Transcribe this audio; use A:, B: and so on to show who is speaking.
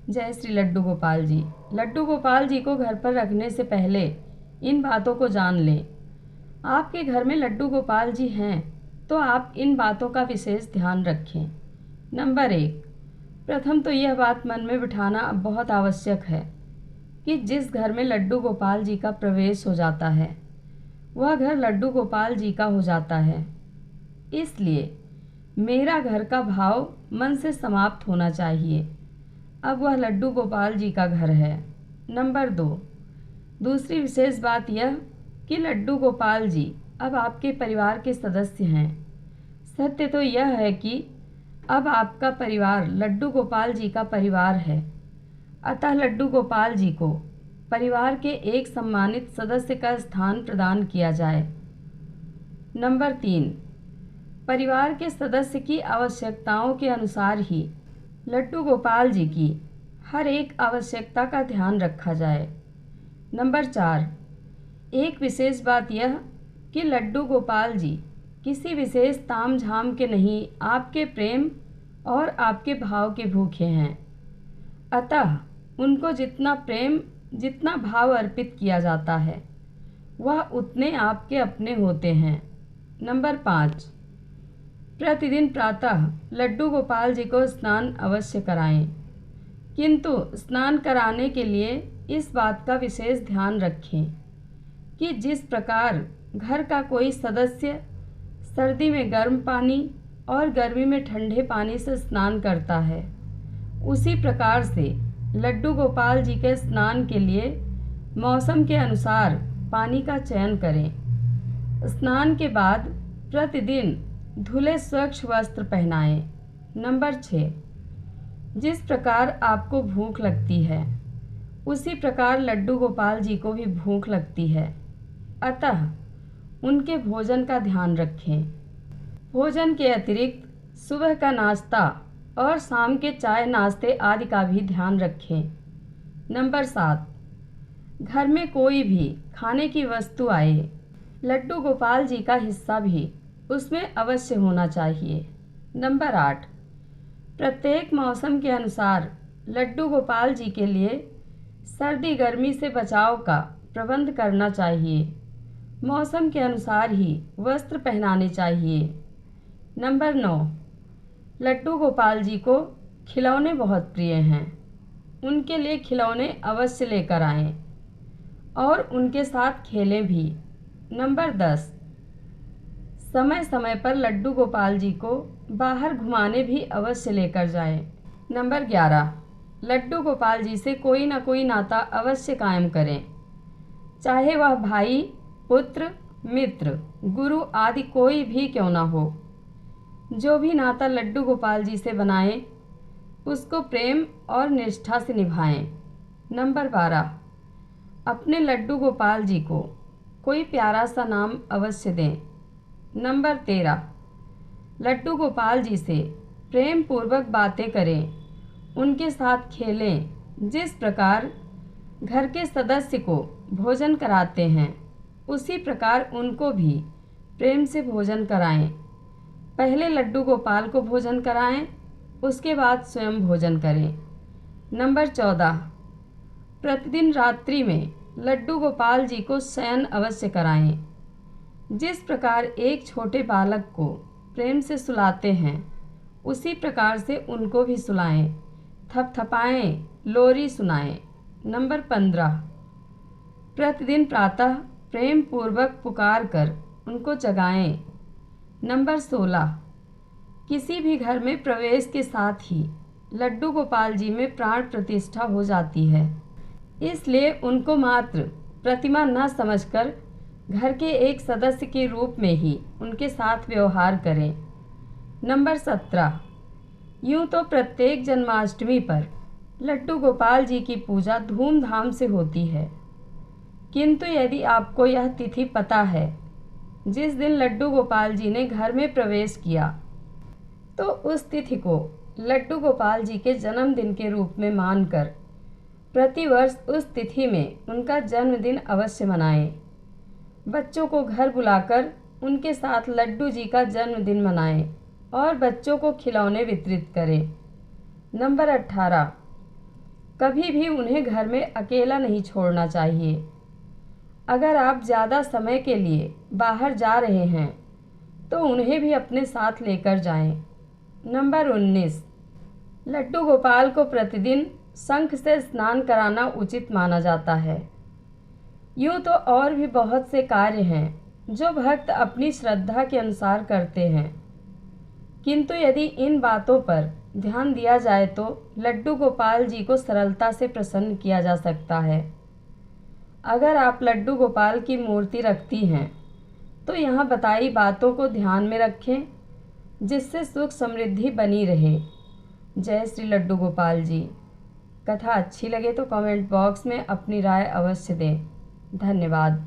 A: जय श्री लड्डू गोपाल जी। लड्डू गोपाल जी को घर पर रखने से पहले इन बातों को जान लें। आपके घर में लड्डू गोपाल जी हैं तो आप इन बातों का विशेष ध्यान रखें। नंबर 1, प्रथम तो यह बात मन में बिठाना अब बहुत आवश्यक है कि जिस घर में लड्डू गोपाल जी का प्रवेश हो जाता है वह घर लड्डू गोपाल जी का हो जाता है। इसलिए मेरा घर का भाव मन से समाप्त होना चाहिए। अब वह लड्डू गोपाल जी का घर है। नंबर 2, दूसरी विशेष बात यह कि लड्डू गोपाल जी अब आपके परिवार के सदस्य हैं। सत्य तो यह है कि अब आपका परिवार लड्डू गोपाल जी का परिवार है। अतः लड्डू गोपाल जी को परिवार के एक सम्मानित सदस्य का स्थान प्रदान किया जाए। नंबर 3, परिवार के सदस्य की आवश्यकताओं के अनुसार ही लड्डू गोपाल जी की हर एक आवश्यकता का ध्यान रखा जाए। नंबर 4, एक विशेष बात यह कि लड्डू गोपाल जी किसी विशेष ताम झाम के नहीं, आपके प्रेम और आपके भाव के भूखे हैं। अतः उनको जितना प्रेम, जितना भाव अर्पित किया जाता है वह उतने आपके अपने होते हैं। नंबर 5, प्रतिदिन प्रातः लड्डू गोपाल जी को स्नान अवश्य कराएं, किंतु स्नान कराने के लिए इस बात का विशेष ध्यान रखें कि जिस प्रकार घर का कोई सदस्य सर्दी में गर्म पानी और गर्मी में ठंडे पानी से स्नान करता है, उसी प्रकार से लड्डू गोपाल जी के स्नान के लिए मौसम के अनुसार पानी का चयन करें। स्नान के बाद प्रतिदिन धुले स्वच्छ वस्त्र पहनाएं। नंबर 6, जिस प्रकार आपको भूख लगती है उसी प्रकार लड्डू गोपाल जी को भी भूख लगती है। अतः उनके भोजन का ध्यान रखें। भोजन के अतिरिक्त सुबह का नाश्ता और शाम के चाय नाश्ते आदि का भी ध्यान रखें। नंबर 7, घर में कोई भी खाने की वस्तु आए, लड्डू गोपाल जी का हिस्सा भी उसमें अवश्य होना चाहिए। नंबर 8, प्रत्येक मौसम के अनुसार लड्डू गोपाल जी के लिए सर्दी गर्मी से बचाव का प्रबंध करना चाहिए। मौसम के अनुसार ही वस्त्र पहनाने चाहिए। नंबर 9, लड्डू गोपाल जी को खिलौने बहुत प्रिय हैं। उनके लिए खिलौने अवश्य लेकर आएं और उनके साथ खेलें भी। नंबर 10, समय समय पर लड्डू गोपाल जी को बाहर घुमाने भी अवश्य लेकर जाएं। नंबर 11, लड्डू गोपाल जी से कोई ना कोई नाता अवश्य कायम करें, चाहे वह भाई, पुत्र, मित्र, गुरु आदि कोई भी क्यों ना हो। जो भी नाता लड्डू गोपाल जी से बनाएं उसको प्रेम और निष्ठा से निभाएं। नंबर 12, अपने लड्डू गोपाल जी को कोई प्यारा सा नाम अवश्य दें। नंबर 13, लड्डू गोपाल जी से प्रेम पूर्वक बातें करें, उनके साथ खेलें। जिस प्रकार घर के सदस्य को भोजन कराते हैं उसी प्रकार उनको भी प्रेम से भोजन कराएं। पहले लड्डू गोपाल को भोजन कराएं, उसके बाद स्वयं भोजन करें। नंबर 14, प्रतिदिन रात्रि में लड्डू गोपाल जी को शयन अवश्य कराएं। जिस प्रकार एक छोटे बालक को प्रेम से सुलाते हैं उसी प्रकार से उनको भी सुलाएं, थपथपाएं, लोरी सुनाएं। नंबर 15, प्रतिदिन प्रातः प्रेम पूर्वक पुकार कर उनको जगाएं। नंबर 16, किसी भी घर में प्रवेश के साथ ही लड्डू गोपाल जी में प्राण प्रतिष्ठा हो जाती है, इसलिए उनको मात्र प्रतिमा न समझकर घर के एक सदस्य के रूप में ही उनके साथ व्यवहार करें। नंबर 17, यूँ तो प्रत्येक जन्माष्टमी पर लड्डू गोपाल जी की पूजा धूमधाम से होती है, किंतु यदि आपको यह तिथि पता है जिस दिन लड्डू गोपाल जी ने घर में प्रवेश किया, तो उस तिथि को लड्डू गोपाल जी के जन्मदिन के रूप में मानकर प्रतिवर्ष उस तिथि में उनका जन्मदिन अवश्य मनाएं। बच्चों को घर बुलाकर उनके साथ लड्डू जी का जन्मदिन मनाएं और बच्चों को खिलौने वितरित करें। नंबर 18, कभी भी उन्हें घर में अकेला नहीं छोड़ना चाहिए। अगर आप ज़्यादा समय के लिए बाहर जा रहे हैं तो उन्हें भी अपने साथ लेकर जाएं। नंबर 19, लड्डू गोपाल को प्रतिदिन शंख से स्नान कराना उचित माना जाता है। यूँ तो और भी बहुत से कार्य हैं जो भक्त अपनी श्रद्धा के अनुसार करते हैं, किंतु यदि इन बातों पर ध्यान दिया जाए तो लड्डू गोपाल जी को सरलता से प्रसन्न किया जा सकता है। अगर आप लड्डू गोपाल की मूर्ति रखती हैं तो यहाँ बताई बातों को ध्यान में रखें, जिससे सुख समृद्धि बनी रहे। जय श्री लड्डू गोपाल जी। कथा अच्छी लगे तो कमेंट बॉक्स में अपनी राय अवश्य दें। धन्यवाद।